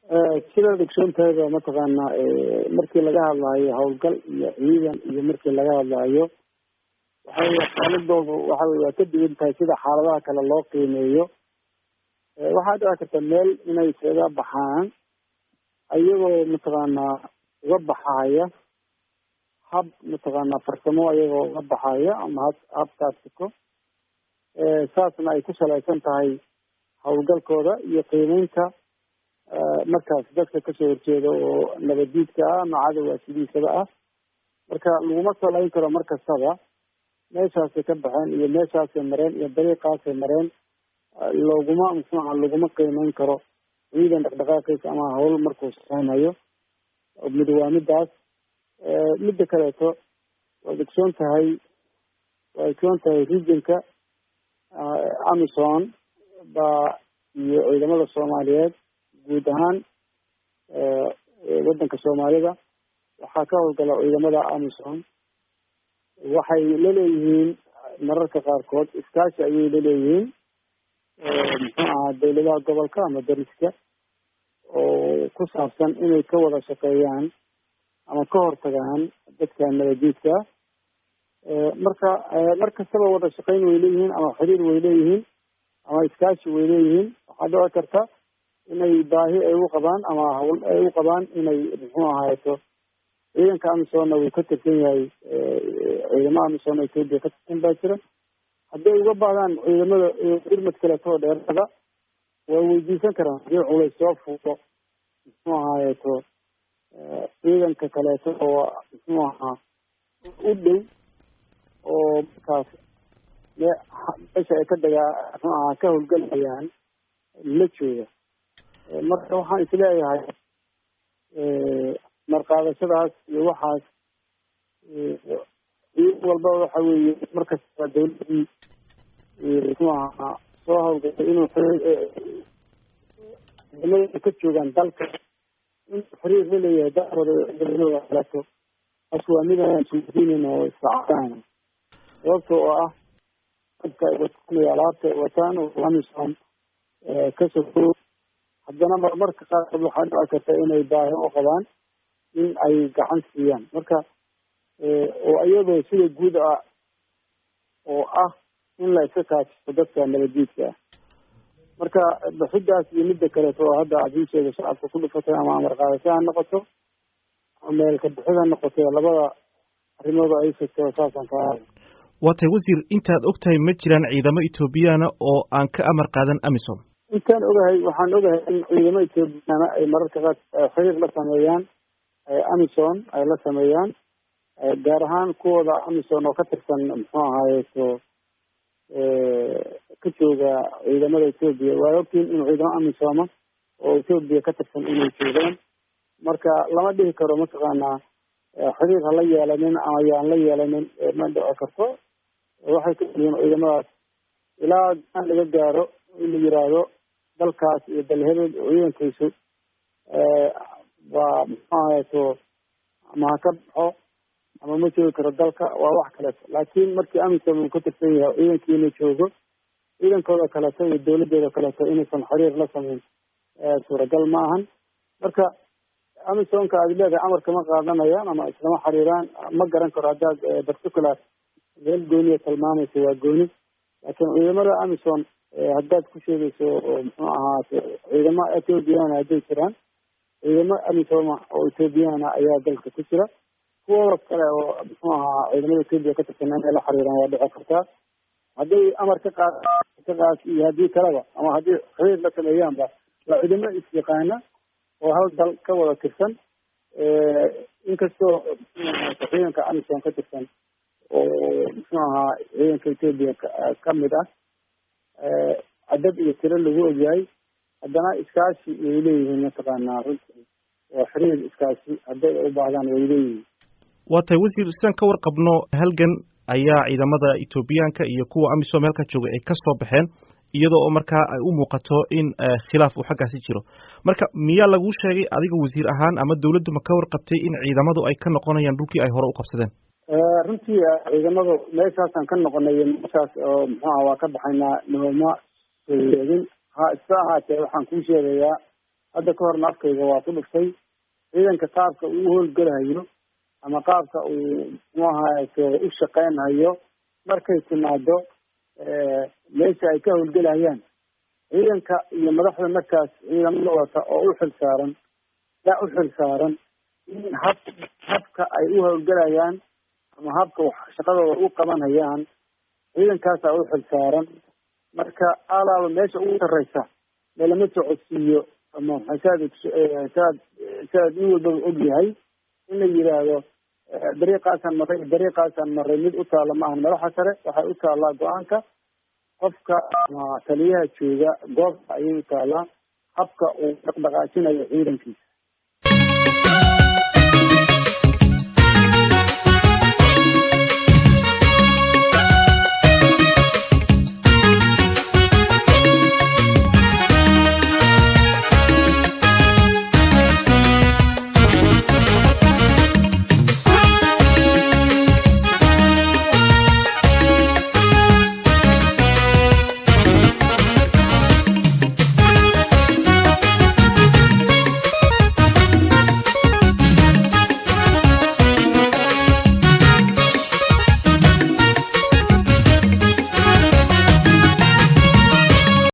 sidaad ogsoontahay mataqaana markii laga hadlaayo howlgal iyo ciidan iyo markii laga hadlaayo xaaladoodu waa ka duwan tahay sida xaaladaha kale loo qiimeeyo. waxaa dhici karta meel inay isaga baxaan ayagoo mataqaana uga baxaya hab mataqaana farsamo ayagoo uga baxaya ama hab taasiko saasna ay ku salaysan tahay howlgalkooda iyo qiimeynta markaas dadka kasoo horjeeda oo nabadiidka ah ama cadowga sidiisaba ah. marka laguma salayn karo mar kastaba meeshaasay ka baxeen iyo meeshaasay mareen iyo dariiqaasay mareen laguma qiimeyn karo ciidan dhaqdhaqaaqiisa ama hawl markuu samaynayo. mid waa midaas. midda kaleeto waad ogsoon tahay regionka Amison baa iyo ciidamada Soomaaliyeed guud ahaan wadanka Soomaalida waxaa ka howlgala ciidamada Amison. waxay leeyihiin mararka qaarkood iskaashi ayay leeyihiin dawladaha gobolka ama dariska oo ku saabsan inay ka wada shaqeeyaan ama ka hortagaan dadka nabadiidka. marka mar kastaba wada shaqeyn way leeyihiin ama xiriir way leeyihiin ama iskaashi way leeyihiin. waxaa dhici karta inay baahi ay u qabaan ama hawl ay u qabaan inay ciidanka Amisonna wuu ka tirsan yahay ciidamada Amisom Ethiopia ka tirsan baa jira. hadday uga baahdaan ciidamada irmad kaleeto oo dheerada way weydiisan karaan hadii culays soo fuulo ciidanka kaleeto oo u dhow oo markaas meesha ay ka ka howlgalayaan la jooga. marka waxaan isleeyahay marqaadashadaas iyo waxaas walba waxa weeye markasta dawladii soo howlgashay inuu ciidamada ka joogaan dalka in xiriir la leeyahay dacwada ciidamada kaleeto aswaamidaan suudiinin oo isacadaan sababta oo ah dadka ay wataan alaabta ay wataan oo Amisom ka soo haddana marmarka qaarkood waxaa dhici karta inay baahi u qabaan in ay gacan siiyaan. marka oo iyadoo sida guud ah oo ah in la iska kaasho dadka nabadiidka. marka bixidaas iyo midda kaleeto oo hadda adiisheeda shacabka ku dhufatay ama amar qaadasho ha noqoto ama meel ka bixid ha noqoto labada arrimood ay sheegto saasaan ka hadlay. waatay wasiir intaad ogtahay ma jiraan ciidamo Ethiopiana oo aan ka amar qaadan Amisom? intaan waxaan ogahay in ciidamo Ethiopiana ay mararka qaar xiriir la sameeyaan Amison ay la sameeyaan gaar ahaan kuwooda Amison oo ka tirsan ka jooga ciidamada Ethiopia. waa ogtiin in ciidamo Amisom oo Ethiopia ka tirsan inay joogaan. marka lama dhihi karo mataqaanaa xiriir hala yeelanin ama yaan la yeelanin ma dhici karto. waxay ka yihiin ciidamadaas ilaa aan laga gaaro in la yiraahdo dalkaas iyo dalhebel ciidankiisu waa ama ha ka baxo ama ma joogi karo dalka waa wax kaleeto. laakiin markii Amisom uu ka tirsan yahay ciidankiina joogo ciidankooda kaleeto iyo dawladooda kaleeto inaysan xiriir la sameyn suuragal ma ahan. marka Amisomka aad leedahay amarka ma qaadanayaan ama islama xiriiraan ma garan karo haddaad particular meel gooniya tilmaamaysa waa gooni. laakiin ciidamada Amisom haddaad ku sheegayso ciidamo Ethiopiana hadday jiraan ciidamo Amisom oo Ethiopiana ayaa dalka ku jira. kuwa kale oo ciidamada Ethiopia ka tirsan inay la xiriiraan waa dhici kartaa hadday amar ka qaad iyo haddii kaleba ama haddii xiriir la sameeyaanba waa ciidamo isyaqaana oo hal dal ka wada tirsan. inkastoo ciidanka Amisom ka tirsan oo ciidanka Ethiopia ka mid ah cadad iyo tiro lagu ogyahay haddana iskaashi way leeyihiin mataqaanaa runtii oo xiriir iskaashi hadday u baahdaan way leeyihiin. waatay wasiir sidaan ka warqabno halgan ayaa ciidamada Ethiopiaanka iyo kuwa Amisom halka jooga ay ka soo baxeen iyadoo oo markaa ay u muuqato in khilaaf uu xaggaasi jiro. marka miyaa lagu sheegay adiga wasiir ahaan ama dawladdu ma ka warqabtay in ciidamadu ay ka noqonayaan dhulkii ay hore u qabsadeen? runtii ciidamadu meeshaasaan ka noqonay meeshaas oo waa ka baxaynaa nooma sheegin. ha iska ahaatee waxaan kuu sheegayaa hadda ka horna afkayga waa ku dhuftay ciidanka qaabka uu howlgalayo ama qaabka uu muxuu ahaye u shaqeynhayo markay timaado meesha ay ka howlgelayaan ciidanka iyo madaxda markaas ciidamada wata oo u xilsaaran yaa u xilsaaran in habka ay u howlgelayaan ama habka shaqadooda u qabanhayaan ciidankaasaa u xilsaaran marka alaaba meesha ugu sarreysa meelama socodsiiyo ama saad nin walbaba og yahay in la yidhaahdo dariiqaasaan maray mid u taalla maahan madaxa sare waxay u taallaa go-aanka qofka ama taliyaha jooga goobta ayay u taallaa habka uu dhaqdhaqaajinayo ciidankiisa